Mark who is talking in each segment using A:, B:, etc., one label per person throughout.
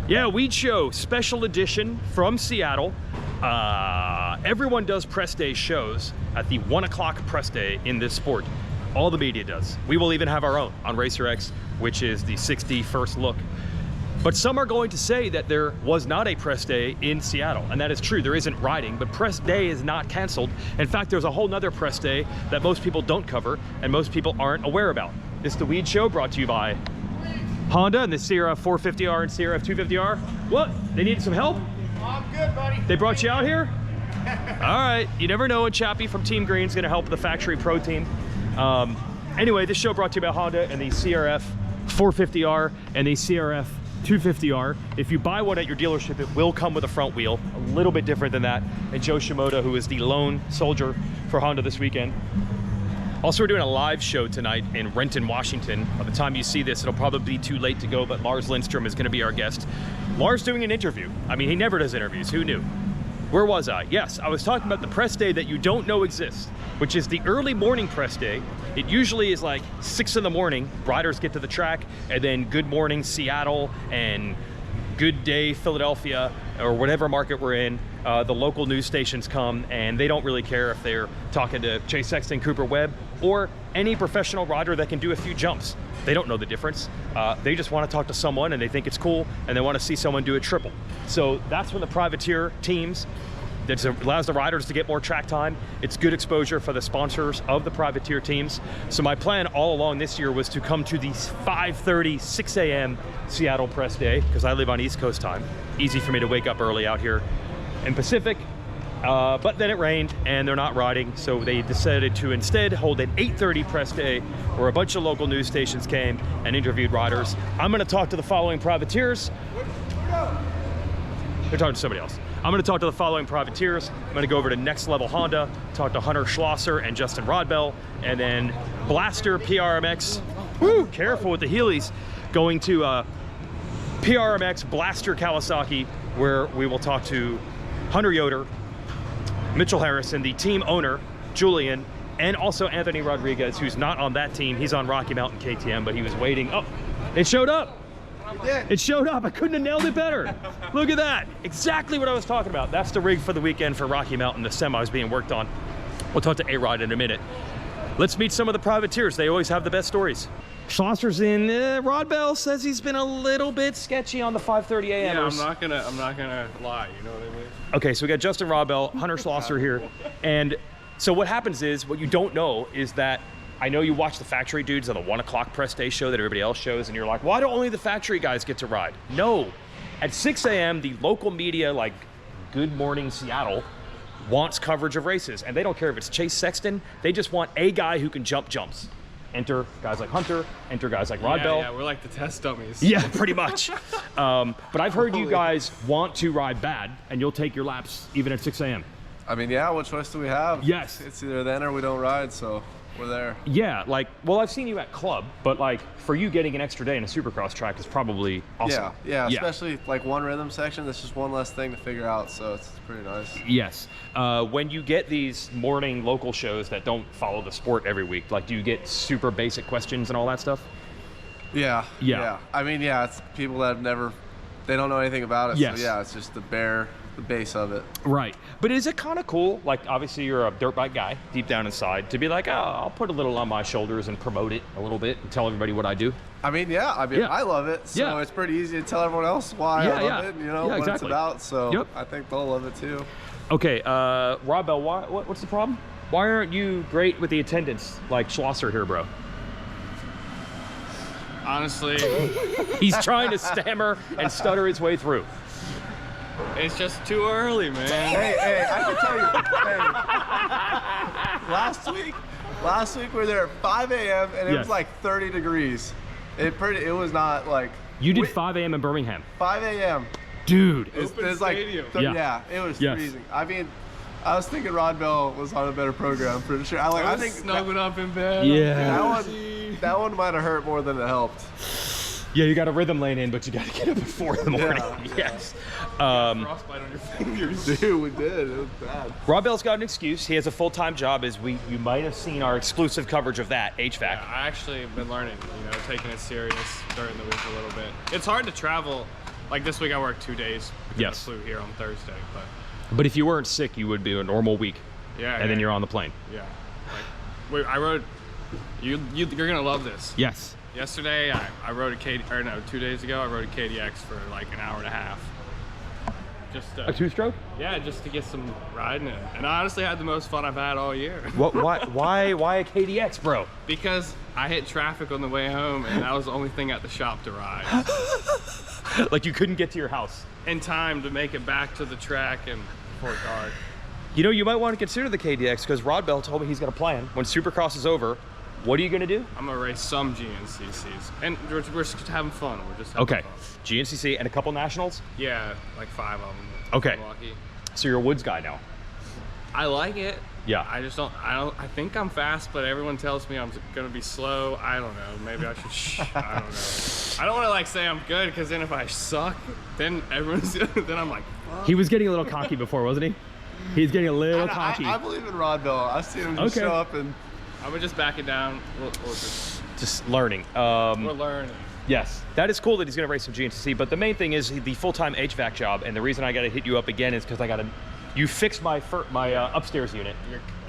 A: Yeah, Weege Show, special edition from Seattle. Everyone does press day shows at the 1 o'clock press day in this sport. All the media does. We will even have our own on RacerX, which is the 60 first look. But some are going to say that there was not a press day in Seattle, and that is true. There isn't riding, but press day is not canceled. In fact, there's a whole nother press day that most people don't cover and most people aren't aware about. It's the Weege Show, brought to you by Honda and the CRF 450R and CRF 250R. What? They needed some help?
B: Oh, I'm good, buddy.
A: They brought you out here? All right. You never know when Chappie from Team Green's going to help the factory pro team. Anyway, this show brought to you by Honda and the CRF 450R and the CRF 250R. If you buy one at your dealership, it will come with a front wheel, a little bit different than that. And Joe Shimoda, who is the lone soldier for Honda this weekend. Also, we're doing a live show tonight in Renton, Washington. By the time you see this, it'll probably be too late to go, but Lars Lindstrom is going to be our guest. Lars doing an interview. I mean, he never does interviews. Who knew? Where was I? Yes, I was talking about the press day that you don't know exists, which is the early morning press day. It usually is like 6 in the morning. Riders get to the track, and then good morning Seattle and good day Philadelphia, or whatever market we're in. The local news stations come, and they don't really care if they're talking to Chase Sexton, Cooper Webb, or any professional rider that can do a few jumps. They don't know the difference. They just want to talk to someone, and they think it's cool, and they want to see someone do a triple. So that's when the privateer teams, that allows the riders to get more track time. It's good exposure for the sponsors of the privateer teams. So my plan all along this year was to come to the 5:30, 6 a.m. Seattle press day, because I live on East Coast time. Easy for me to wake up early out here in Pacific. But then it rained and they're not riding, so they decided to instead hold an 8:30 press day where a bunch of local news stations came and interviewed riders. I'm going to talk to the following privateers. They're talking to somebody else. I'm going to talk to the following privateers. I'm going to go over to Next Level Honda, talk to Hunter Schlosser and Justin Rodbell, and then Blaster PRMX. Woo, careful with the Heelys. Going to PRMX Blaster Kawasaki, where we will talk to Hunter Yoder, Mitchell Harrison, the team owner, Julian, and also Anthony Rodriguez, who's not on that team. He's on Rocky Mountain KTM, but he was waiting. Oh, it showed up. It showed up. I couldn't have nailed it better. Look at that. Exactly what I was talking about. That's the rig for the weekend for Rocky Mountain. The semi is being worked on. We'll talk to A-Rod in a minute. Let's meet some of the privateers. They always have the best stories. Schlosser's in. Rodbell says he's been a little bit sketchy on the 5:30 a.m.
B: Yeah, I'm not gonna lie. You know what I mean?
A: Okay, so we got Justin Rodbell, Hunter Schlosser here, and so what happens is, what you don't know is that I know you watch the factory dudes on the 1 o'clock press day show that everybody else shows, and you're like, why do only the factory guys get to ride? No, at 6 a.m. the local media, like Good Morning Seattle, wants coverage of races, and they don't care if it's Chase Sexton. They just want a guy who can jump jumps. Enter guys like Hunter, enter guys like Rodbell.
B: Yeah, we're like the test dummies.
A: Yeah, pretty much. But I've heard you guys want to ride bad, and you'll take your laps even at 6 a.m.
C: I mean, yeah, what choice do we have?
A: Yes.
C: It's either then or we don't ride, so we're there.
A: Yeah, like, well, I've seen you at club, but like, for you getting an extra day in a Supercross track is probably awesome.
C: Yeah, especially like one rhythm section, that's just one less thing to figure out, so it's pretty nice.
A: Yes. When you get these morning local shows that don't follow the sport every week, like, do you get super basic questions and all that stuff?
C: Yeah. I mean, yeah, it's people that have never, they don't know anything about it,
A: Yes.
C: so yeah, it's just the base of it.
A: Right. But is it kind of cool, like, obviously you're a dirt bike guy deep down inside, to be like, oh, I'll put a little on my shoulders and promote it a little bit and tell everybody what I do?
C: I mean, yeah, I love it, so it's pretty easy to tell everyone else why I love it, you know, what it's about, so I think they'll love it too. Okay,
A: Rodbell, what's the problem? Why aren't you great with the attendance like Schlosser here, bro?
B: Honestly,
A: he's trying to stammer and stutter his way through.
B: It's just too early, man.
C: Hey, I can tell you, last week we were there at 5 a.m. and it was like 30 degrees. It was not like...
A: You did 5 a.m. in Birmingham.
C: 5 a.m.
A: Dude.
C: It's like, yeah, it was freezing. I mean, I was thinking Rodbell was on a better program for sure. I think
B: snuggled up in bed.
A: Yeah.
C: That one might have hurt more than it helped.
A: Yeah, you got a rhythm lane in, but you got to get up at 4 in the morning. Yes.
B: Frostbite on your fingers.
C: Dude, we did. It was bad.
A: Rodbell's got an excuse. He has a full-time job, as you might have seen our exclusive coverage of that, HVAC.
B: Yeah, I actually have been learning, taking it serious during the week a little bit. It's hard to travel Like this week I worked 2 days.
A: Yes.
B: I flew here on Thursday,
A: But if you weren't sick, you would be a normal week.
B: Yeah.
A: And then you're on the plane.
B: Yeah. Like, I rode. You're gonna love this.
A: Yes.
B: Yesterday I rode a 2 days ago I rode a KDX for like an hour and a half. Just
A: a two-stroke?
B: Yeah, just to get some riding in. And I honestly had the most fun I've had all year.
A: Why a KDX, bro?
B: Because I hit traffic on the way home, and that was the only thing at the shop to ride.
A: Like you couldn't get to your house
B: in time to make it back to the track and before dark.
A: You know, you might want to consider the KDX because Rodbell told me he's got a plan. When Supercross is over, what are you going to do?
B: I'm going to race some GNCCs. And we're just having fun. We're just having fun.
A: GNCC and a couple nationals?
B: Yeah, like 5 of them.
A: Okay.
B: I'm lucky.
A: So you're a woods guy now?
B: I like it.
A: Yeah.
B: I think I'm fast, but everyone tells me I'm going to be slow. I don't know. Maybe I should, I don't know. I don't want to like say I'm good because then if I suck, then then I'm like, fuck.
A: He was getting a little cocky before, wasn't he? He's getting a little cocky.
C: I believe in Rodbell. I've seen him just show up and...
B: I would just back it down. We'll
A: just learning.
B: We're learning.
A: Yes, that is cool that he's going to race some GNCC, but the main thing is the full-time HVAC job, and the reason I got to hit you up again is because you fixed my upstairs unit.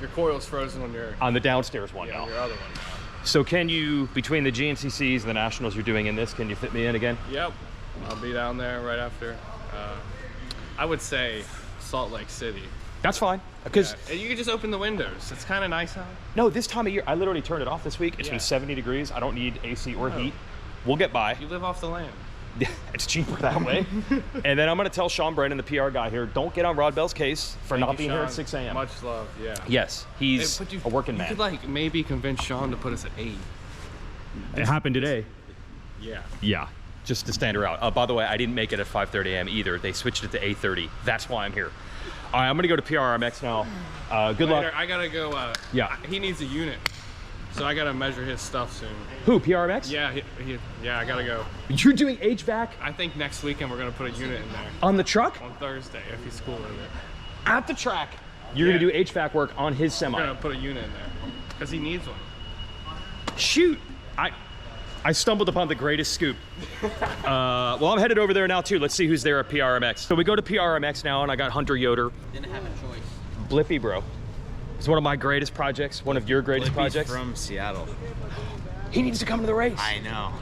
B: Your coil's frozen on
A: the downstairs one now.
B: Your other one now.
A: So can you, between the GNCCs and the nationals you're doing in this, can you fit me in again?
B: Yep, I'll be down there right after. I would say Salt Lake City.
A: That's fine, because
B: you can just open the windows. It's kind of nice out.
A: No, this time of year, I literally turned it off this week. It's been 70 degrees. I don't need AC or heat. We'll get by.
B: You live off the land.
A: It's cheaper that way. And then I'm going to tell Sean Brennan, the PR guy here, don't get on Rodbell's case for not being here at 6 a.m.
B: Much love, yeah.
A: Yes, he's a working man.
B: You could like maybe convince Sean to put us at 8.
A: It happened today.
B: Yeah.
A: Yeah, just to stand her out. By the way, I didn't make it at 5:30 a.m. either. They switched it to 8:30. That's why I'm here. All right, I'm going to go to PRMX now. Good luck.
B: I got to go.
A: Yeah.
B: He needs a unit. So I got to measure his stuff soon.
A: Who, PRMX?
B: Yeah, I got to go.
A: You're doing HVAC?
B: I think next weekend we're going to put a unit in there.
A: On the truck?
B: On Thursday, if he's cool with it.
A: At the track? You're going to do HVAC work on his semi?
B: We're going to put a unit in there. Because he needs one.
A: Shoot. I stumbled upon the greatest scoop. Well, I'm headed over there now too. Let's see who's there at PRMX. So we go to PRMX now, and I got Hunter Yoder.
D: Didn't have a choice.
A: Blippy, bro. It's one of my greatest projects, one of your greatest projects.
D: From Seattle.
A: He needs to come to the race.
D: I know.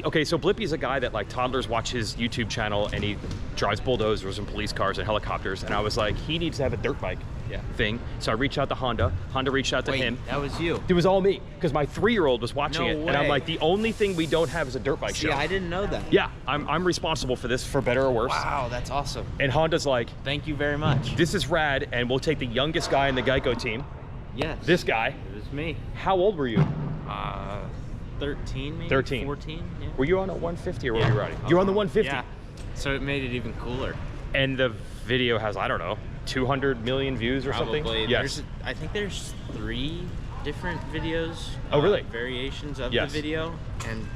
A: Okay, so Blippy's a guy that like toddlers watch his YouTube channel, and he drives bulldozers and police cars and helicopters, and I was like, he needs to have a dirt bike thing. So I reached out to Honda. Honda reached out to him.
D: That was you.
A: It was all me, because my 3-year-old was watching it,
D: way.
A: and I'm like, the only thing we don't have is a dirt bike show.
D: I didn't know that.
A: Yeah, I'm responsible for this, for better or worse.
D: Wow, that's awesome.
A: And Honda's like,
D: thank you very much.
A: this is rad, and we'll take the youngest guy in the Geico team.
D: Yes.
A: This guy.
D: It was me.
A: How old were you?
D: 13 maybe?
A: 13.
D: 14, yeah.
A: Were you on a 150 or were you riding? You're on the 150.
D: Yeah. So it made it even cooler.
A: And the video has, I don't know, 200 million views or something?
D: Yes. I think there's 3 different videos.
A: Oh, really?
D: Variations of the video. And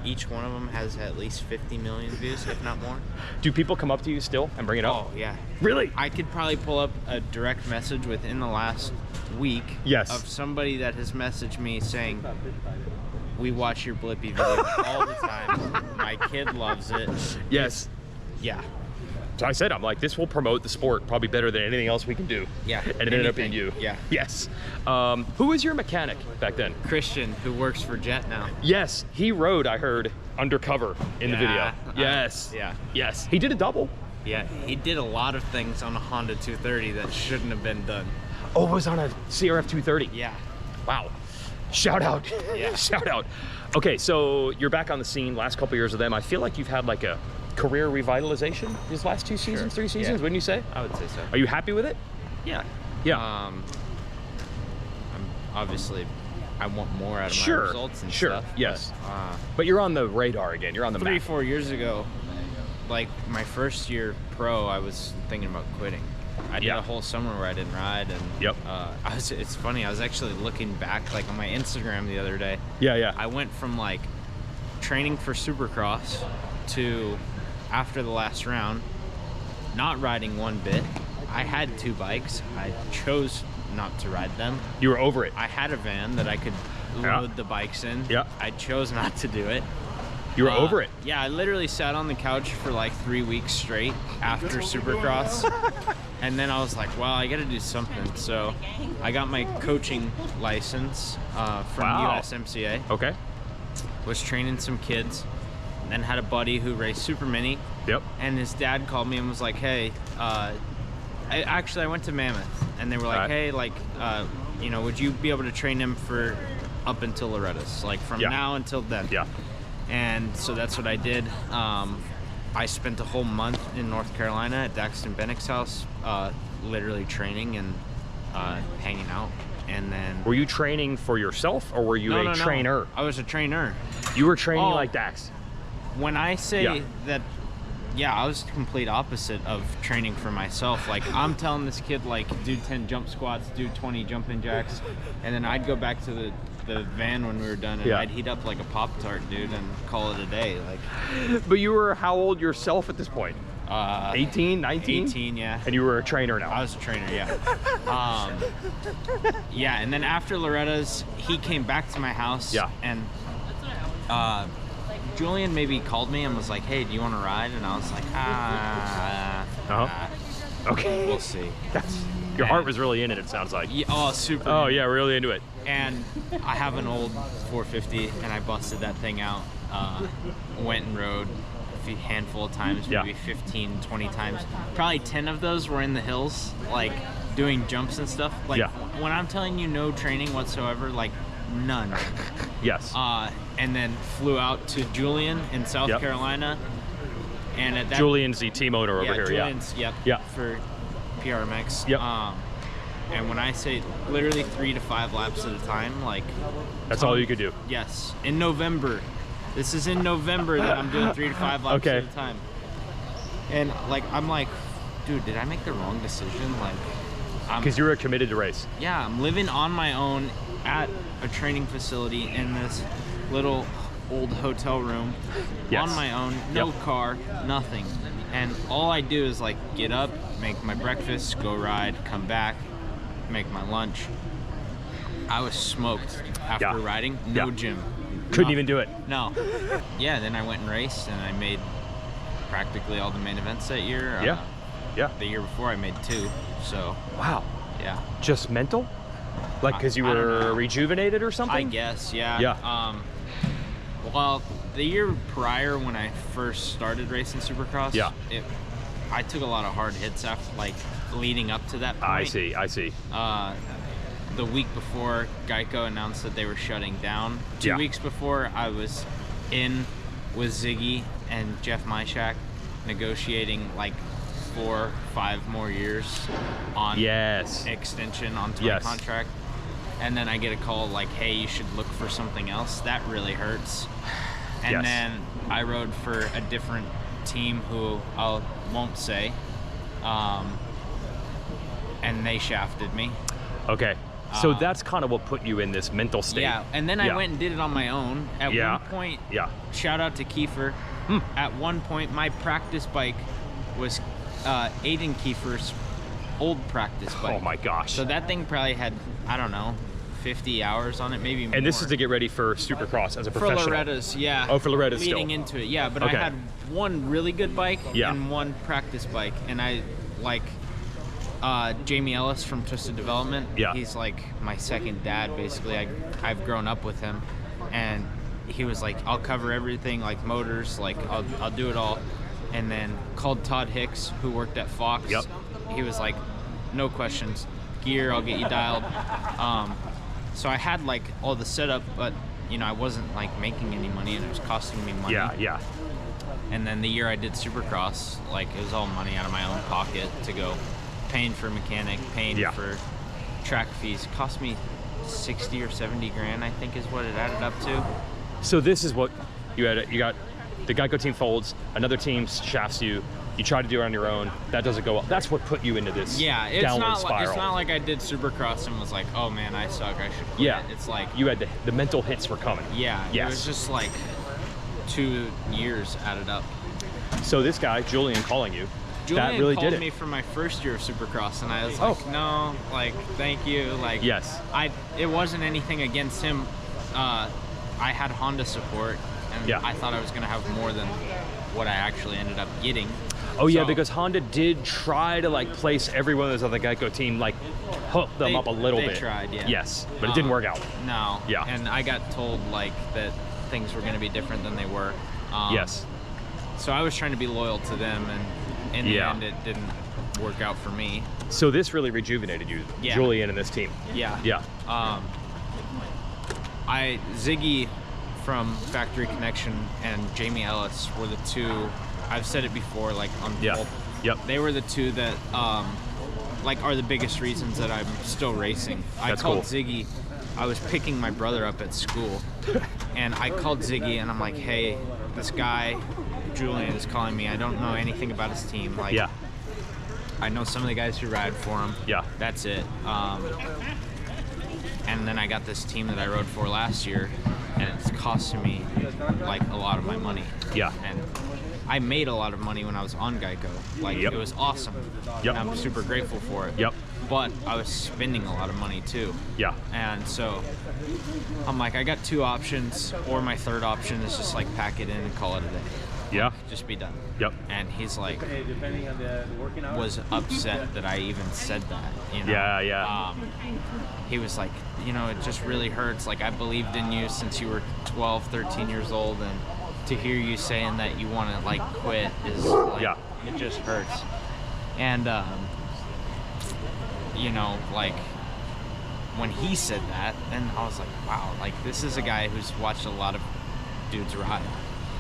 D: each one of them has at least 50 million views, if not more.
A: Do people come up to you still and bring it up?
D: Oh, yeah.
A: Really?
D: I could probably pull up a direct message within the last week of somebody that has messaged me saying, we watch your Blippy video all the time. My kid loves it.
A: Yes.
D: Yeah.
A: So I said, I'm like, this will promote the sport probably better than anything else we can do.
D: Yeah.
A: And it ended up being you.
D: Yeah.
A: Yes. Who was your mechanic back then?
D: Christian, who works for Jet now.
A: Yes. He rode, I heard, undercover in the video. Yes.
D: Yeah.
A: Yes. He did a double.
D: Yeah. He did a lot of things on a Honda 230 that shouldn't have been done.
A: Oh, it was on a CRF 230.
D: Yeah.
A: Wow. Shout out.
D: Yeah.
A: Shout out. Okay, so you're back on the scene, last couple years of them. I feel like you've had like a career revitalization these last 2 seasons, 3 seasons, wouldn't you say?
D: I would say so.
A: Are you happy with it?
D: Yeah.
A: Yeah.
D: I'm obviously, I want more out of my results and stuff.
A: Yes. But you're on the radar again. You're on the map.
D: 3-4 years ago, like my first year pro, I was thinking about quitting. I did a whole summer where I didn't ride, and it's funny, I was actually looking back like on my Instagram the other day. I went from like training for Supercross to after the last round not riding one bit. I had 2 bikes. I chose not to ride them.
A: You were over it.
D: I had a van that I could load the bikes in. I chose not to do it.
A: You were over it.
D: Yeah, I literally sat on the couch for like 3 weeks straight after Supercross. And then I was like, well, I got to do something. So I got my coaching license from USMCA.
A: Okay.
D: Was training some kids. Then had a buddy who raced Super Mini.
A: Yep.
D: And his dad called me and was like, hey, I went to Mammoth. And they were like, hey, like, you know, would you be able to train him for up until Loretta's? Like from now until then.
A: Yeah.
D: And so that's what I did. I spent a whole month in North Carolina at Daxton Bennick's house, literally training and hanging out. And then...
A: Were you training for yourself, or were you a trainer?
D: No. I was a trainer.
A: You were training like Dax?
D: When I say that, yeah, I was the complete opposite of training for myself. Like, I'm telling this kid, like, do 10 jump squats, do 20 jumping jacks, and then I'd go back to the van when we were done, and I'd heat up like a Pop-Tart, dude, and call it a day. Like,
A: but you were how old yourself at this point? 18, 19?
D: 18, yeah.
A: And you were a trainer now?
D: I was a trainer, yeah. Yeah, and then after Loretta's, he came back to my house, and Julian maybe called me and was like, hey, do you want to ride? And I was like,
A: okay.
D: We'll see.
A: Your heart was really in it, it sounds like.
D: Yeah, oh, super.
A: Oh, yeah, really into it.
D: And I have an old 450, and I busted that thing out. Went and rode a handful of times, maybe 15, 20 times. Probably 10 of those were in the hills, like doing jumps and stuff. Like when I'm telling you no training whatsoever, like none.
A: Yes.
D: And then flew out to Julian in South Carolina. And at that,
A: Julian's the team owner over here,
D: Julian's, for PRMX.
A: Yep.
D: And when I say literally 3 to 5 laps at a time, like...
A: That's all you could do?
D: Yes. In November. This is in November that I'm doing 3 to 5 laps at a time. And like, I'm like, dude, did I make the wrong decision? Like,
A: because you were committed to race.
D: Yeah, I'm living on my own at a training facility in this little old hotel room on my own, no car, nothing. And all I do is like get up, make my breakfast, go ride, come back, make my lunch. I was smoked after riding, no gym.
A: Couldn't even do it.
D: No. Yeah, then I went and raced, and I made practically all the main events that year. The year before I made 2, so.
A: Wow.
D: Yeah.
A: Just mental? Like because you were rejuvenated or something?
D: I guess, yeah. Well, the year prior when I first started racing Supercross, I took a lot of hard hits after, like, leading up to that point.
A: I see.
D: The week before, Geico announced that they were shutting down. 2 weeks before, I was in with Ziggy and Jeff Myshak negotiating like 4 or 5 more years on extension onto my contract. And then I get a call like, hey, you should look for something else. That really hurts. And then I rode for a different team who I won't say. And they shafted me.
A: Okay. So that's kind of what put you in this mental state.
D: Yeah, and then I went and did it on my own. At one point, shout out to Kiefer. At one point, my practice bike was Aiden Kiefer's old practice bike.
A: Oh my gosh.
D: So that thing probably had, I don't know, 50 hours on it, maybe more.
A: And this is to get ready for Supercross as a professional?
D: For Loretta's, yeah.
A: Oh, for Loretta's
D: leading into it, yeah. But I had one really good bike and one practice bike. And I, like, Jamie Ellis from Twisted Development, he's like my second dad, basically. I've grown up with him. And he was like, I'll cover everything, like motors, like I'll do it all. And then called Todd Hicks, who worked at Fox. He was like, no questions, gear, I'll get you dialed. So I had like all the setup, but you know, I wasn't like making any money and it was costing me money. And then the year I did Supercross, like it was all money out of my own pocket to go, paying for mechanic, paying for track fees. It cost me 60 or 70 grand, I think is what it added up to. So
A: this is what you had. You got the Geico team folds, another team shafts you. You try to do it on your own. That doesn't go well. That's what put you into this downward spiral.
D: It's not like I did Supercross and was like, oh man, I suck, I should quit. It's like
A: you had the mental hits were coming.
D: It was just like 2 years added up.
A: So this guy, Julian, calling you,
D: Julian
A: that really
D: called
A: did it.
D: me for my first year of Supercross, and I was like, no, like, thank you. Like,
A: yes.
D: It wasn't anything against him. I had Honda support, and I thought I was going to have more than what I actually ended up getting.
A: Oh yeah, because Honda did try to like place every one of those other Geico team, like hook them up a little bit.
D: They tried, yeah.
A: Yes, but it didn't work out.
D: No.
A: Yeah.
D: And I got told like that things were going to be different than they were.
A: Yes.
D: So I was trying to be loyal to them, and in the end, it didn't work out for me.
A: So this really rejuvenated you, Julian, and this team.
D: Yeah.
A: Yeah.
D: Ziggy from Factory Connection and Jamie Ellis were the two. I've said it before, like on both. They were the two that like are the biggest reasons that I'm still racing. I called Ziggy. I was picking my brother up at school, and I called Ziggy, and I'm like, hey, this guy Julian is calling me. I don't know anything about his team. Like, I know some of the guys who ride for him. Yeah. That's it. And then I got this team that I rode for last year, and it's costing me like a lot of my money. Yeah. And I made a lot of money when I was on Geico. Like, it was awesome. Yep. I'm super grateful for it. Yep. But I was spending a lot of money too. Yeah. And so I'm like, I got two options, or my third option is just like pack it in and call it a day. Yeah. Just be done. Yep. And he's like, was upset that I even said that. You know? Yeah, yeah. He was like, you know, it just really hurts. Like, I believed in you since you were 12, 13 years old, and to hear you saying that you want to like quit is like, it just hurts. And you know, like when he said that, then I was like, wow, like this is a guy who's watched a lot of dudes ride.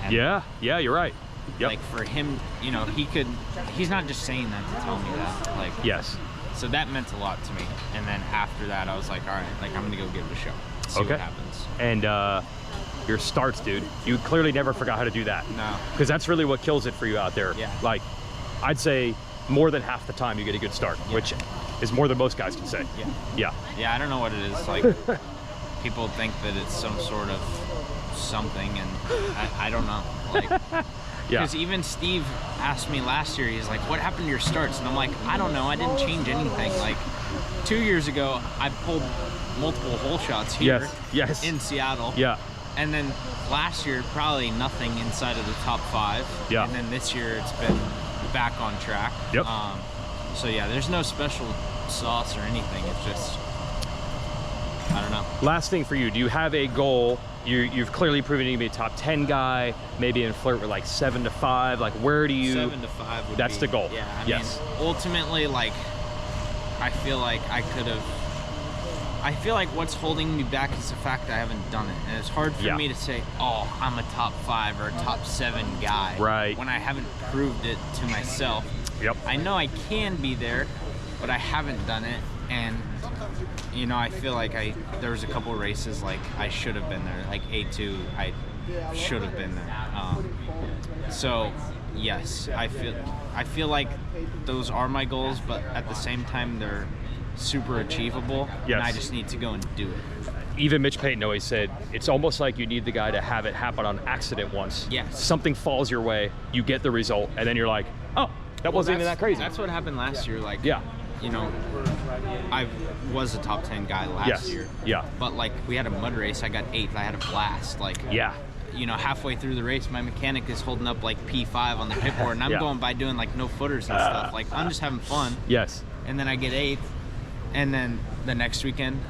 D: And yeah, you're right. Yep. Like for him, you know, he's not just saying that to tell me that. Like, yes. So that meant a lot to me. And then after that, I was like, all right, like I'm gonna go give it a shot. See what happens. And your starts, dude, you clearly never forgot how to do that. No. Because that's really what kills it for you out there. Yeah. Like, I'd say more than half the time you get a good start, which is more than most guys can say. Yeah. Yeah. Yeah, I don't know what it is. Like, people think that it's some sort of something, and I don't know. Like, because even Steve asked me last year, he's like, what happened to your starts? And I'm like, I don't know. I didn't change anything. Like, 2 years ago, I pulled multiple hole shots here in Seattle. Yeah. And then last year, probably nothing inside of the top 5. Yeah. And then this year, it's been back on track. Yep. So yeah, there's no special sauce or anything. It's just, I don't know. Last thing for you, do you have a goal? You've clearly proven you to be a top 10 guy, maybe in flirt with like 7 to 5. Like, where do you? 7 to 5 would That's the goal. Yeah. I mean, ultimately, like, I feel like I feel like what's holding me back is the fact that I haven't done it. And it's hard for me to say, oh, I'm a top 5 or a top 7 guy. Right. When I haven't proved it to myself. Yep. I know I can be there, but I haven't done it. And, you know, I feel like there was a couple races, like, I should have been there. Like, A2, I should have been there. So, yes, I feel like those are my goals, but at the same time, they're super achievable, and I just need to go and do it. Even Mitch Payton always said, it's almost like you need the guy to have it happen on accident once. Yes. Something falls your way, you get the result, and then you're like, oh, that wasn't even that crazy. That's what happened last year. Like, you know, I was a top 10 guy last year. Yeah. But like, we had a mud race, I got 8th, I had a blast. Like, you know, halfway through the race, my mechanic is holding up like P5 on the pit board, and I'm going by doing like no footers and stuff. Like, I'm just having fun. Yes. And then I get 8th. And then the next weekend,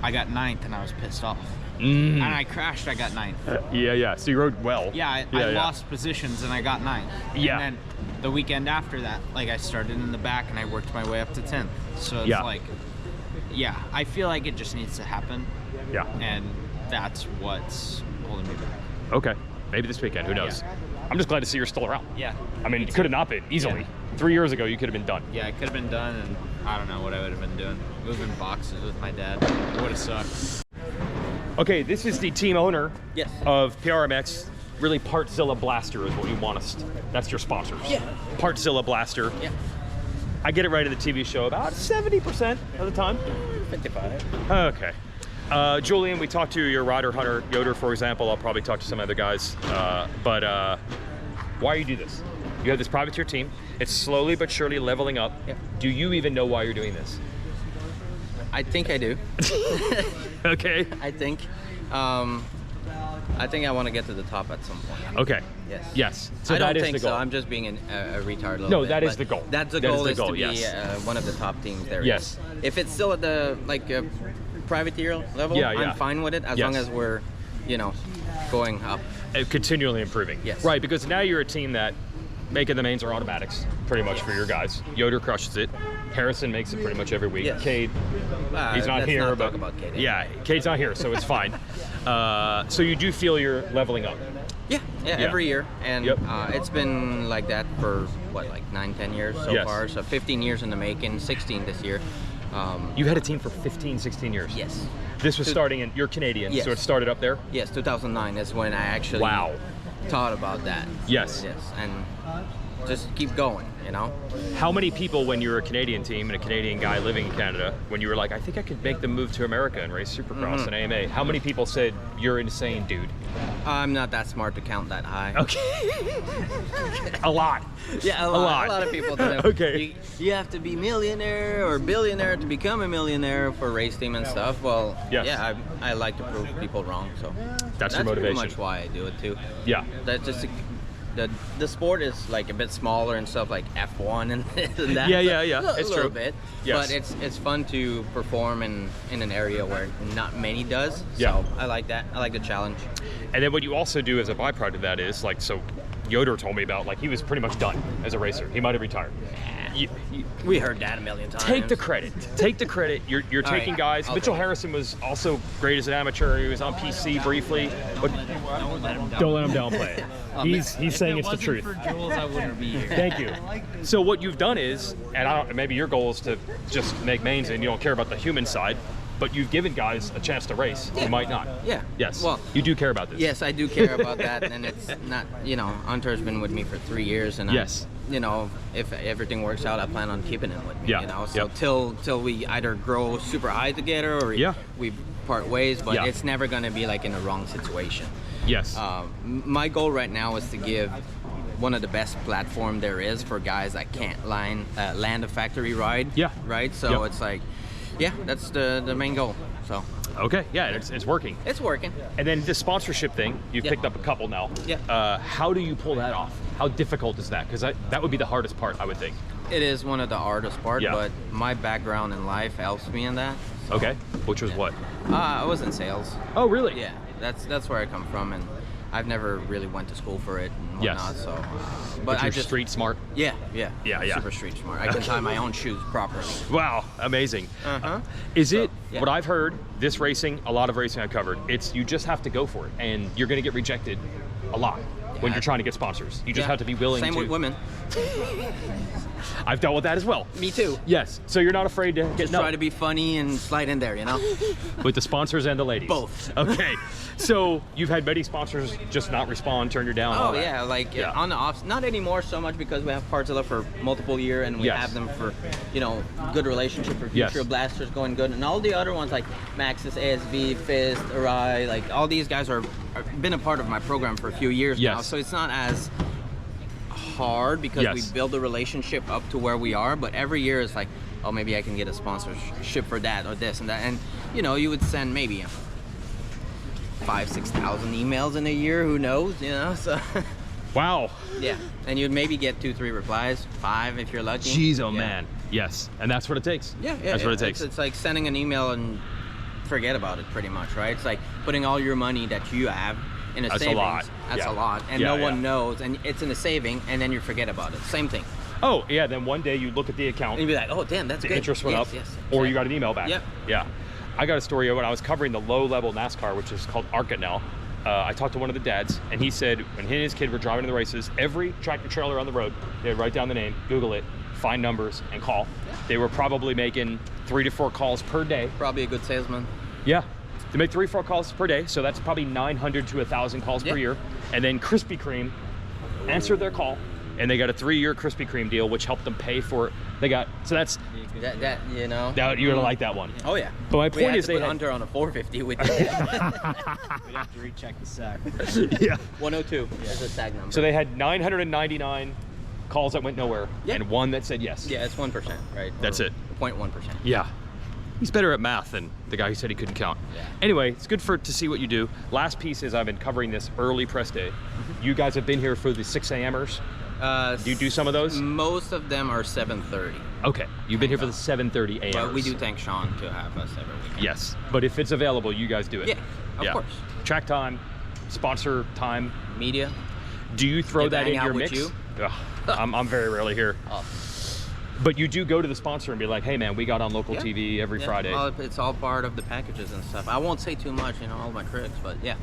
D: I got 9th, and I was pissed off. And I crashed, I got 9th. So you rode well. I lost positions, and I got 9th. And then the weekend after that, like, I started in the back, and I worked my way up to 10th. So it's like, I feel like it just needs to happen. Yeah. And that's what's holding me back. Okay. Maybe this weekend, who knows? I'm just glad to see you're still around. Yeah. I mean, you could have not been, easily. 3 years ago, you could have been done. Yeah, I could have been done, and I don't know what I would have been doing. Moving boxes with my dad. It would have sucked. Okay, this is the team owner of PRMX. Really, Partzilla Blaster is what you want us to. That's your sponsors. Yeah. Partzilla Blaster. Yeah. I get it right at the TV show about 70% of the time. 55. Okay. Julian, we talked to your rider hunter, Yoder, for example. I'll probably talk to some other guys. But why you do this? You have this privateer team. It's slowly but surely leveling up. Yep. Do you even know why you're doing this? I think I do. Okay. I think.
E: I think I want to get to the top at some point.
A: Okay.
E: Yes.
A: Yes.
E: So I don't think so. I'm just being a retard a little bit.
A: That is the goal.
E: That's the goal, is to be one of the top teams there.
A: Yes.
E: If it's still at the privateer level, I'm fine with it as long as we're, going up.
A: Continually improving.
E: Yes.
A: Right, because now you're a team that making the mains are automatics, pretty much for your guys. Yoder crushes it. Harrison makes it pretty much every week.
E: Yes.
A: Cade, he's not here,
E: not
A: but
E: talk about Cade.
A: yeah, Cade's not here, so it's fine. So you do feel you're leveling up.
E: Yeah, every year, and it's been like that for what, like 9-10 years so far. So 15 years in the making, 16 this year.
A: You had a team for 15, 16 years.
E: Yes.
A: This was starting in, you're Canadian,
E: yes.
A: so it started up there?
E: Yes, 2009 is when I actually thought about that.
A: Yes.
E: Yes, and just keep going,
A: How many people, when you were a Canadian team and a Canadian guy living in Canada, when you were like, I think I could make the move to America and race Supercross and AMA, how many people said, you're insane, dude?
E: I'm not that smart to count that high.
A: Okay. A lot.
E: Yeah, a lot of people do.
A: Okay.
E: You have to be millionaire or billionaire to become a millionaire for race team and stuff. Well, I like to prove people wrong, so
A: that's your motivation.
E: Pretty much why I do it too.
A: Yeah.
E: That's just the sport is like a bit smaller and stuff, like F1 and this and that.
A: Yeah. It's
E: a little
A: true.
E: bit.
A: Yes.
E: But it's fun to perform in an area where not many does.
A: Yeah.
E: So I like that. I like the challenge.
A: And then what you also do as a byproduct of that is, like, so Yoder told me about, like, he was pretty much done as a racer. He might have retired.
E: We heard that a million times.
A: Take the credit. Take the credit. You're taking guys. Mitchell Harrison was also great as an amateur. He was on PC briefly, but don't let him downplay it. He's saying it's the truth.
F: If it wasn't for Jules, I wouldn't be here.
A: Thank you. So what you've done is, and maybe your goal is to just make mains and you don't care about the human side, but you've given guys a chance to race who might not.
E: Yeah.
A: Yes.
E: Well,
A: you do care about this.
E: Yes, I do care about that, and it's not, Hunter's been with me for 3 years, and if everything works out, I plan on keeping him with me.
A: Yeah.
E: So till we either grow super high together or we part ways, but it's never gonna be like in the wrong situation.
A: Yes.
E: My goal right now is to give one of the best platform there is for guys that can't land a factory ride.
A: Yeah.
E: Right. So it's like, that's the main goal. So.
A: Okay. Yeah, it's working.
E: It's working.
A: And then the sponsorship thing, you've picked up a couple now.
E: Yeah.
A: How do you pull that off? How difficult is that? Because that would be the hardest part, I would think.
E: It is one of the hardest parts, but my background in life helps me in that. So.
A: Okay. Which was what?
E: I was in sales.
A: Oh, really?
E: Yeah. That's where I come from, and I've never really went to school for it and whatnot. So,
A: but you're street smart.
E: Yeah.
A: Super
E: street smart. I can tie my own shoes properly.
A: Wow, amazing. What I've heard? This racing, a lot of racing I've covered. It's you just have to go for it, and you're going to get rejected a lot when you're trying to get sponsors. You just have to be willing.
E: Same with women.
A: I've dealt with that as well.
E: Me too.
A: Yes. So you're not afraid to get
E: try to be funny and slide in there,
A: With the sponsors and the ladies.
E: Both.
A: Okay. So you've had many sponsors just not respond, turn you down.
E: Oh yeah, on the off. Not anymore so much because we have Partzilla for multiple years and we have them for, good relationship for future blasters going good, and all the other ones like Maxis, ASV, Fist, Arai, like all these guys are been a part of my program for a few years now. So it's not as hard because we build a relationship up to where we are, but every year it's like, oh, maybe I can get a sponsorship for that or this and that, and you would send maybe 5,000-6,000 emails in a year, who knows, so
A: wow.
E: Yeah, and you'd maybe get 2-3 replies, 5 if you're lucky.
A: Jeez, oh man. Yes, and that's what it takes. That's what it takes.
E: It's like sending an email and forget about it, pretty much, right? It's like putting all your money that you have in a savings.
A: A lot.
E: That's a lot, and no one knows, and it's in a saving, and then you forget about it. Same thing.
A: Oh yeah, then one day you look at the account
E: and you be like, oh damn, that's
A: the
E: good.
A: interest went up, or you got an email back. Yeah. I got a story when I was covering the low-level NASCAR, which is called ARCA now. I talked to one of the dads, and he said when he and his kid were driving to the races, every tractor trailer on the road, they'd write down the name, Google it, find numbers, and call. They were probably making 3 to 4 calls per day.
E: Probably a good salesman.
A: Yeah. They make 3 or 4 calls per day, so that's probably 900 to 1,000 calls per year. And then Krispy Kreme answered their call, and they got a 3-year Krispy Kreme deal, which helped them pay for it. They got, so that's
E: that you're
A: gonna like that one.
E: Oh yeah.
A: But my point is,
E: they had Hunter on a 450 with you.
F: We'd have to recheck the sack.
E: 102 is the sack number.
A: So they had 999 calls that went nowhere, and 1 that said yes.
E: Yeah, it's 1%, right?
A: That's it.
E: 0.1%.
A: Yeah. He's better at math than the guy who said he couldn't count.
F: Yeah.
A: Anyway, it's good to see what you do. Last piece is I've been covering this early press day. You guys have been here for the 6 a.m.ers. Do you do some of those?
E: Most of them are 7:30.
A: Okay, you've been here for the 7:30 a.m.
E: But we do thank Sean to have us every weekend.
A: Yes, but if it's available, you guys do it.
E: Yeah, of course.
A: Track time, sponsor time.
E: Media.
A: Do you throw that in your mix?
E: You?
A: Ugh, I'm very rarely here.
E: Oh.
A: But you do go to the sponsor and be like, hey man, we got on local TV every Friday.
E: Well, it's all part of the packages and stuff. I won't say too much, all my tricks, but yeah.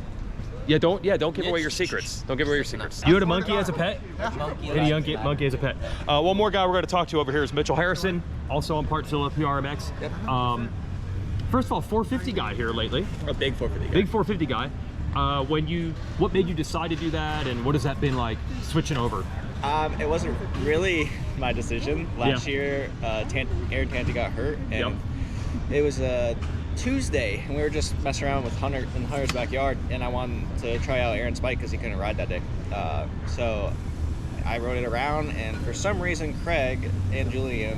A: Yeah, don't give away your secrets. Don't give away your secrets. You had a monkey as a pet? Monkey as a pet. One more guy we're going to talk to over here is Mitchell Harrison, also on Partzilla, PRMX.
E: Yep.
A: First of all, 450 guy here lately.
G: A big 450 guy.
A: Big 450 guy. What made you decide to do that, and what has that been like switching over?
G: It wasn't really my decision. Last year, Aaron Tanti got hurt, and it was a Tuesday, and we were just messing around with Hunter in Hunter's backyard, and I wanted to try out Aaron's bike because he couldn't ride that day. So I rode it around, and for some reason, Craig and Julian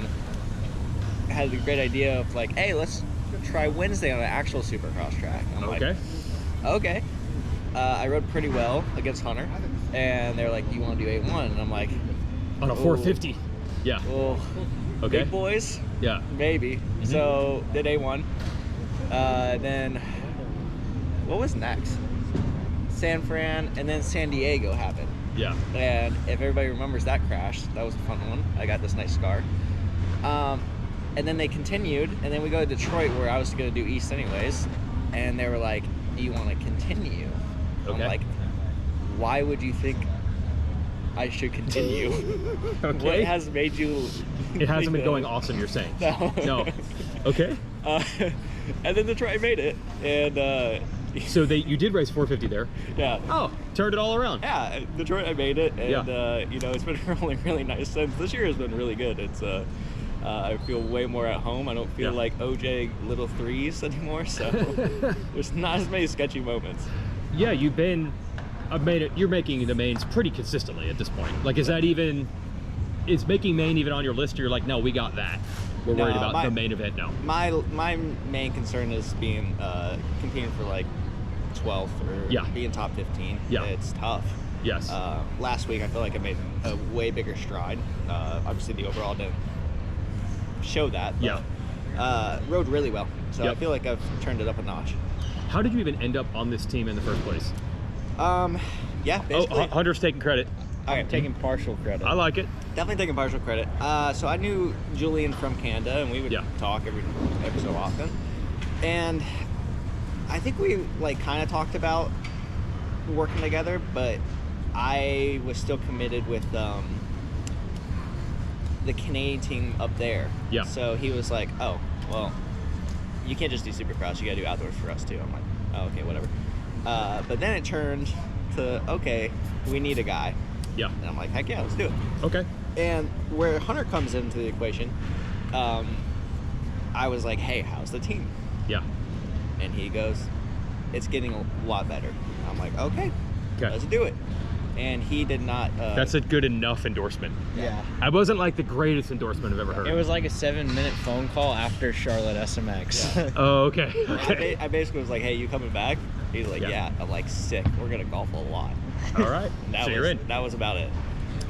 G: had the great idea of like, hey, let's try Wednesday on an actual Supercross track. I'm like, okay. I rode pretty well against Hunter, and they're like, do you want to do 8-1? And I'm like,
A: on a 450. Yeah.
G: Well, big boys.
A: Yeah.
G: Maybe. So did 8-1. Then what was next? San Fran, and then San Diego happened.
A: Yeah.
G: And if everybody remembers that crash, that was a fun one. I got this nice scar. And then they continued, and then we go to Detroit, where I was going to do East anyways, and they were like, do you want to continue? I'm like, why would you think I should continue? What has made you
A: It hasn't been going awesome, you're saying? No. Okay.
G: And then Detroit made it, and
A: so you did race 450 there.
G: Yeah.
A: Oh, turned it all around.
G: Yeah, Detroit, I made it, and it's been rolling really nice since. This year has been really good. It's I feel way more at home. I don't feel like OJ little threes anymore, so there's not as many sketchy moments.
A: Yeah, you're making the mains pretty consistently at this point. Like, is making main even on your list? Or you're like, no, we got that. We're worried about the main event now.
G: My main concern is being competing for like 12th or being top 15. Yeah, it's tough.
A: Yes.
G: Last week I feel like I made a way bigger stride. Obviously the overall didn't show that. But, rode really well. So I feel like I've turned it up a notch.
A: How did you even end up on this team in the first place?
G: Basically.
A: Hunter's taking credit.
F: I'm taking partial credit.
A: I like it.
G: Definitely taking partial credit. So I knew Julian from Canada, and we would talk every so often. And I think we kind of talked about working together, but I was still committed with the Canadian team up there. Yeah. So he was like, oh, well, you can't just do Supercross, you gotta do outdoors for us too. I'm like, oh, okay, whatever. But then it turned to, okay, we need a guy. Yeah. And I'm like, heck yeah, let's do it. Okay. And where Hunter comes into the equation, I was like, hey, how's the team? Yeah. And he goes, it's getting a lot better. I'm like, okay, let's do it. And he did not.
A: That's a good enough endorsement.
F: Yeah.
A: I wasn't like the greatest endorsement I've ever heard.
F: It was like a 7-minute phone call after Charlotte SMX.
A: Yeah. Oh, okay.
G: I basically was like, hey, you coming back? He's like, yeah. I'm like, sick. We're going to golf a lot.
A: All right. So you're in.
G: That was about it.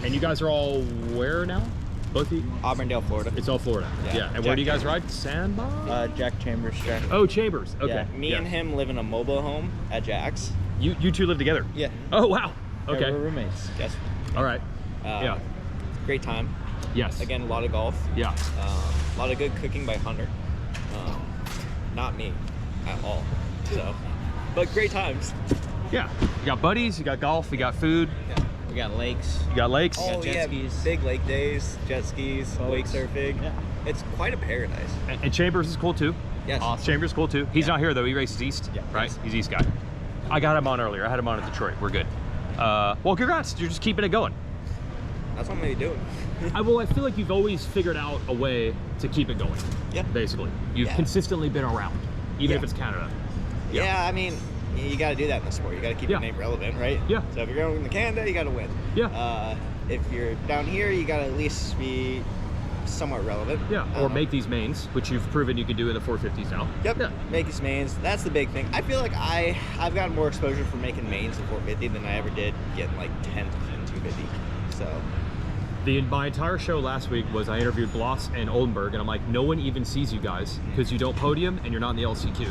A: And you guys are all where now? Both of you?
G: Auburndale, Florida.
A: It's all Florida. Yeah. And where do you guys ride? Sandbar?
F: Jack Chambers track.
A: Oh, Chambers. Okay.
G: Yeah. Me and him live in a mobile home at Jack's.
A: You two live together?
G: Yeah.
A: Oh, wow. Okay.
F: Yeah, we're roommates.
G: Yes.
A: All right. Yeah.
G: Great time.
A: Yes.
G: Again, a lot of golf.
A: Yeah.
G: A lot of good cooking by Hunter. Not me at all. So, but great times.
A: Yeah. You got buddies, you got golf, you got food.
F: Yeah. We got lakes.
A: You got lakes?
G: Oh,
F: jet skis.
G: Big lake days, jet skis,
F: boats.
G: wake surfing. Yeah. It's quite a paradise.
A: And Chambers is cool too?
G: Yes.
A: Awesome. Chambers is cool too. He's not here though, he races East, right?
G: Yes.
A: He's East guy. I got him on earlier. I had him on at Detroit. We're good. Well, congrats. You're just keeping it going.
G: That's what I'm going to be doing.
A: I feel like you've always figured out a way to keep it going. Yeah. Basically. You've consistently been around, even if it's Canada.
G: Yeah, I mean, you got to do that in the sport. You got to keep your name relevant, right? Yeah. So if you're going to Canada, you got to win. Yeah. If you're down here, you got to at least be somewhat relevant.
A: Yeah, or make these mains, which you've proven you can do in the 450s now.
G: Yep, make these mains. That's the big thing. I feel like I've gotten more exposure from making mains in 450 than I ever did getting like 10s in 250. So.
A: My entire show last week was I interviewed Bloss and Oldenburg, and I'm like, no one even sees you guys because you don't podium and you're not in the LCQ.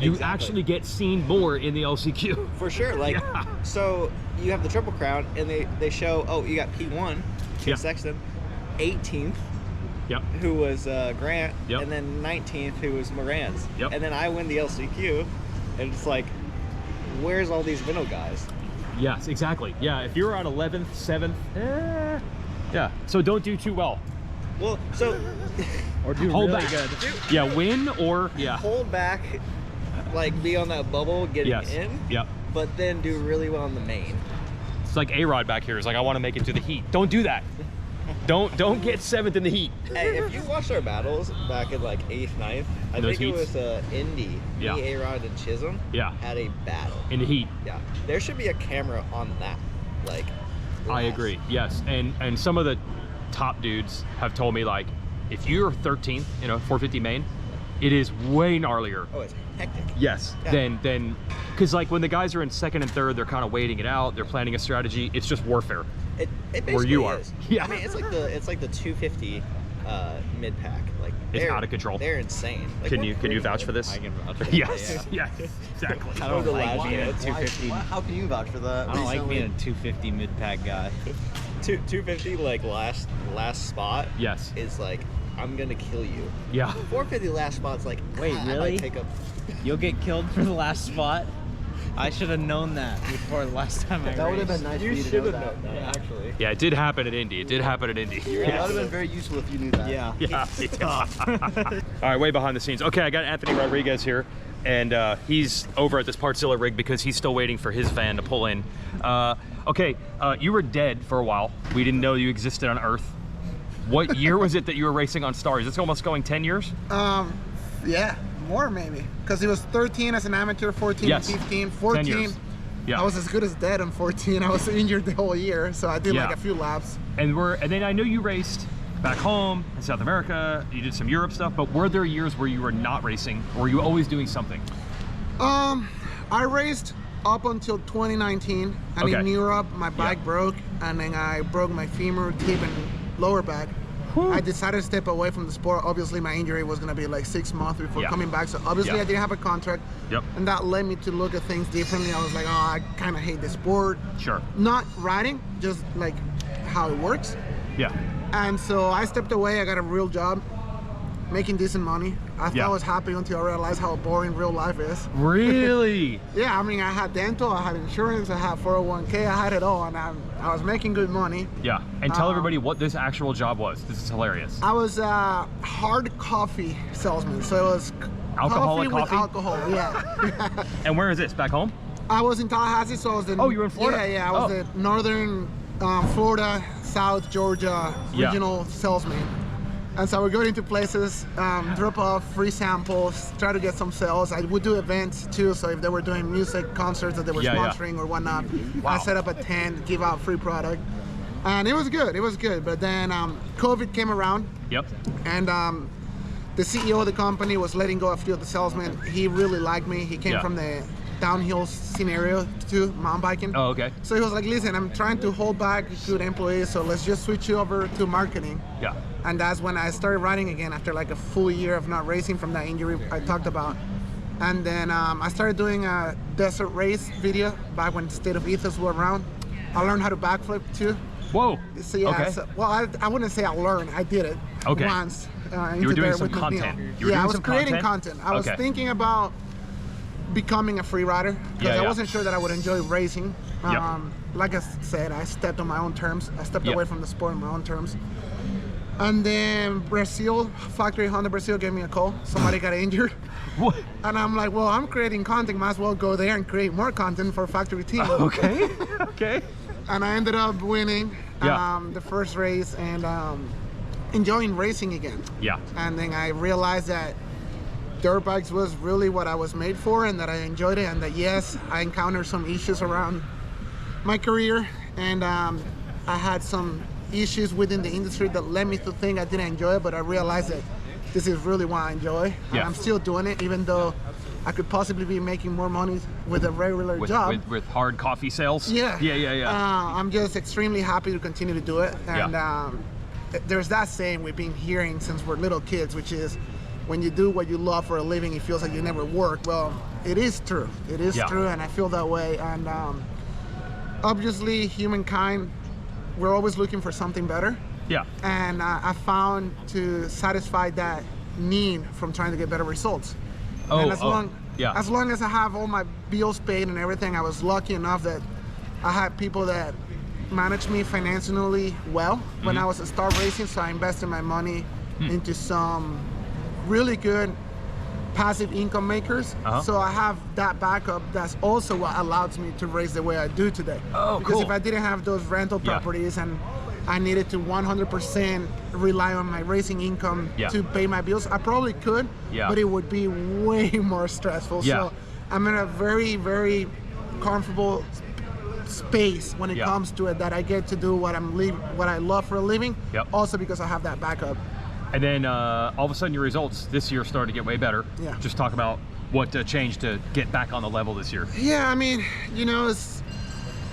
A: You actually get seen more in the LCQ.
G: For sure. Like, so you have the Triple Crown, and they show, oh, you got P1, Tim Sexton, 18th, who was Grant, and then 19th, who was Moran's. And then I win the LCQ, and it's like, where's all these minnow guys?
A: Yes, exactly. Yeah, if you're on 11th, 7th, yeah. So don't do too well.
G: Well, so
F: or do
A: hold
F: really
A: back.
F: good.
A: Yeah, win or
G: hold back, like be on that bubble, getting in. But then do really well on the main.
A: It's like A-Rod back here. It's like, I want to make it to the heat. Don't do that. Don't get 7th in the heat.
G: Hey, if you watched our battles back in like 8th, 9th, I think it was Indy, me, A-Rod, and Chisholm had a battle.
A: In the heat.
G: Yeah. There should be a camera on that. Like,
A: I agree, yes. And some of the top dudes have told me, like, if you're 13th in a 450 main, it is way gnarlier.
G: Oh, it's hectic.
A: Yes, then because like when the guys are in 2nd and 3rd, they're kind of waiting it out. They're planning a strategy. It's just warfare.
G: It basically
A: where you
G: is.
A: are. Yeah.
G: I mean, it's like the 250 mid pack. Like
A: it's out of control.
G: They're insane. Like,
A: can you vouch for this?
F: I can vouch for that.
A: Yes, yes, exactly.
F: I don't like being a 250.
C: How can you vouch for that?
F: I don't like being a 250 mid pack guy.
G: 250 like last spot.
A: Yes.
G: Is like, I'm gonna kill you.
A: Yeah.
G: 450 last spot's like,
F: wait, really?
G: I take up.
F: You'll get killed for the last spot? I should have known that before the last time I raced.
C: That would have been nice
G: You
C: for you
G: should
C: to know
G: have known that,
C: Yeah.
G: actually.
A: Yeah, it did happen at Indy. It did happen at Indy.
C: That would have been very useful if you knew that.
F: Yeah.
A: Yeah. All right, way behind the scenes. Okay, I got Anthony Rodriguez here, and he's over at this Partzilla rig because he's still waiting for his van to pull in. Okay, you were dead for a while. We didn't know you existed on Earth. What year was it that you were racing on Stars? It's almost going 10 years?
H: Yeah, more maybe. Because it was 13 as an amateur, 14 and 15. 14,
A: 10 years. Yeah.
H: I was as good as dead on 14. I was injured the whole year, so I did like a few laps.
A: And then I know you raced back home in South America. You did some Europe stuff, but were there years where you were not racing, or were you always doing something?
H: I raced up until 2019, and in Europe my bike broke, and then I broke my femur, tib, and lower back. I decided to step away from the sport. Obviously my injury was going to be like 6 months before coming back, so obviously I didn't have a contract, and that led me to look at things differently. I was like, oh, I kind of hate the sport.
A: Sure.
H: Not riding, just like how it works.
A: Yeah.
H: And so I stepped away. I got a real job, making decent money. I thought I was happy until I realized how boring real life is.
A: Really?
H: Yeah, I mean, I had dental, I had insurance, I had 401k, I had it all, and I was making good money.
A: Yeah, and tell everybody what this actual job was. This is hilarious.
H: I was a hard coffee salesman, so it was
A: alcoholic
H: coffee with
A: coffee?
H: alcohol, yeah.
A: And where is this? Back home?
H: I was in Tallahassee, so I was in...
A: Oh, you were in Florida?
H: Yeah, I was the northern Florida, South Georgia regional salesman. And so we go into places, drop off free samples, try to get some sales. I would do events too, so if they were doing music concerts that they were sponsoring or whatnot, I set up a tent, give out free product. And it was good, But then COVID came around.
A: Yep.
H: And the CEO of the company was letting go of a few of the salesmen. He really liked me. He came from the downhill scenario too, mountain biking.
A: Oh, okay.
H: So he was like, listen, I'm trying to hold back good employees, so let's just switch you over to marketing.
A: Yeah.
H: And that's when I started riding again after like a full year of not racing from that injury I talked about. And then I started doing a desert race video back when State of Ethos were around. I learned how to backflip too.
A: Whoa.
H: So yeah, well, I wouldn't say I learned, I did it once.
A: You were doing some content.
H: I was creating content. I was thinking about becoming a free rider because I wasn't sure that I would enjoy racing. Like I said, I stepped on my own terms. I stepped away from the sport on my own terms. And then Brazil, Factory Honda Brazil gave me a call. Somebody got injured.
A: What?
H: And I'm like, well, I'm creating content. Might as well go there and create more content for Factory team.
A: Okay, okay.
H: And I ended up winning the first race and enjoying racing again.
A: Yeah.
H: And then I realized that dirt bikes was really what I was made for, and that I enjoyed it, and that yes, I encountered some issues around my career, and I had some issues within the industry that led me to think I didn't enjoy it, but I realized that this is really what I enjoy. And I'm still doing it, even though I could possibly be making more money with a regular job.
A: With hard coffee sales?
H: Yeah.
A: Yeah.
H: I'm just extremely happy to continue to do it. And there's that saying we've been hearing since we're little kids, which is when you do what you love for a living, it feels like you never work. Well, it is true. It is true, and I feel that way. And obviously, humankind, we're always looking for something better.
A: Yeah.
H: And I found to satisfy that need from trying to get better results. And as long as I have all my bills paid and everything, I was lucky enough that I had people that managed me financially well when I was at Star Racing, so I invested my money into some really good passive income makers. So I have that backup. That's also what allows me to race the way I do today. Because if I didn't have those rental properties and I needed to 100% rely on my racing income to pay my bills, I probably could, but it would be way more stressful. So I'm in a very, very comfortable space when it comes to it, that I get to do what I love for a living, also because I have that backup.
A: And then all of a sudden your results this year started to get way better. Just talk about what changed to get back on the level this year.
H: Yeah, I mean, you know,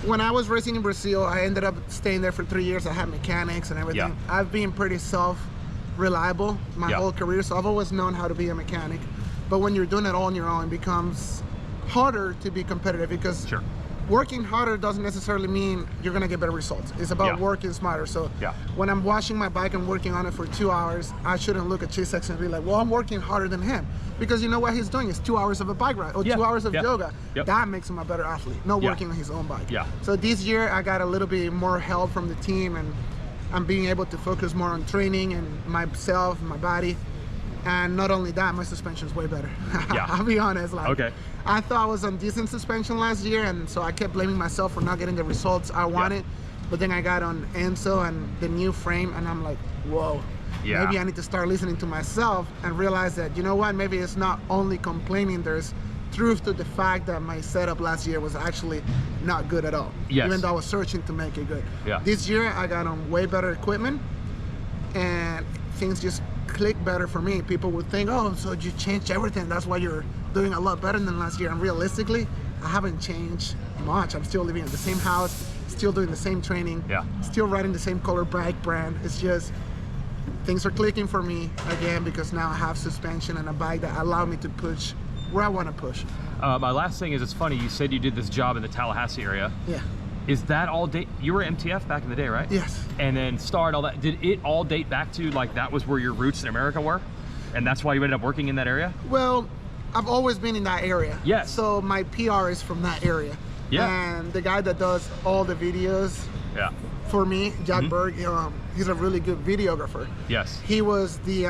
H: when I was racing in Brazil, I ended up staying there for 3 years. I had mechanics and everything. I've been pretty self-reliable my whole career, so I've always known how to be a mechanic. But when you're doing it all on your own, it becomes harder to be competitive, because working harder doesn't necessarily mean you're gonna get better results. It's about working smarter. So when I'm washing my bike and working on it for 2 hours, I shouldn't look at Chisex and be like, well, I'm working harder than him. Because you know what he's doing is 2 hours of a bike ride or 2 hours of yoga. That makes him a better athlete, not working on his own bike. So this year I got a little bit more help from the team, and I'm being able to focus more on training and myself, my body. And not only that, my suspension's way better. I'll be honest. Like, I thought I was on decent suspension last year, and so I kept blaming myself for not getting the results I wanted. But then I got on Enzo and the new frame, and I'm like, whoa. Maybe I need to start listening to myself and realize that, you know what, maybe it's not only complaining, there's truth to the fact that my setup last year was actually not good at all. Even though I was searching to make it good. This year I got on way better equipment, and things just click better for me. People would think, oh, so you changed everything, that's why you're doing a lot better than last year. And realistically, I haven't changed much. I'm still living in the same house, still doing the same training, still riding the same color bike brand. It's just things are clicking for me again, because now I have suspension and a bike that allow me to push where I want to push.
A: My last thing is, it's funny, you said you did this job in the Tallahassee area. Is that all date? You were MTF back in the day, right?
H: Yes.
A: And then Star and all that. Did it all date back to, like, that was where your roots in America were? And that's why you ended up working in that area?
H: Well, I've always been in that area.
A: Yes.
H: So my PR is from that area. And the guy that does all the videos for me, Jack Berg, he's a really good videographer.
A: Yes.
H: He was the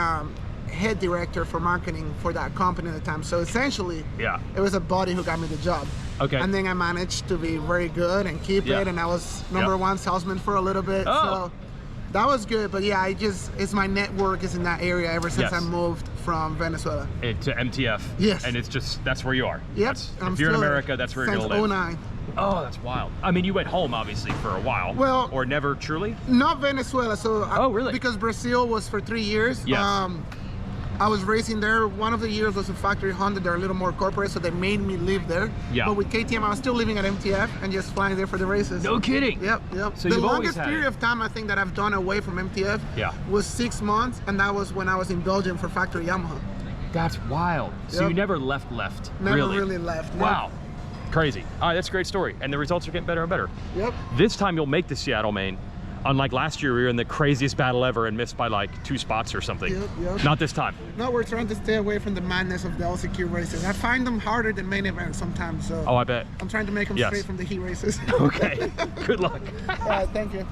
H: head director for marketing for that company at the time. So essentially, it was a buddy who got me the job. And then I managed to be very good and keep it, and I was number one salesman for a little bit. So that was good. But yeah, it's my network is in that area ever since I moved from Venezuela.
A: To MTF.
H: Yes.
A: And it's just, that's where you are.
H: Yep.
A: If you're in America, that's where you're gonna live.
H: Since 2009.
A: Oh, that's wild. I mean, you went home obviously for a while.
H: Well,
A: or never truly?
H: Not Venezuela. So
A: really?
H: Because Brazil was for 3 years.
A: Yes.
H: I was racing there. One of the years was a factory Honda. They're a little more corporate, so they made me live there. But with KTM, I was still living at MTF and just flying there for the races.
A: No kidding.
H: Yep.
A: So
H: the longest period of time I think that I've done away from MTF was 6 months, and that was when I was in Belgium for factory Yamaha.
A: That's wild. So you never left?
H: Never really left.
A: Wow. Crazy. All right, that's a great story. And the results are getting better and better.
H: Yep.
A: This time you'll make the Seattle main. Unlike last year, we were in the craziest battle ever and missed by like 2 spots or something.
H: Yep.
A: Not this time.
H: No, we're trying to stay away from the madness of the LCQ races. I find them harder than main events sometimes. So
A: I bet.
H: I'm trying to make them straight from the heat races.
A: Okay. Good luck.
H: Thank you.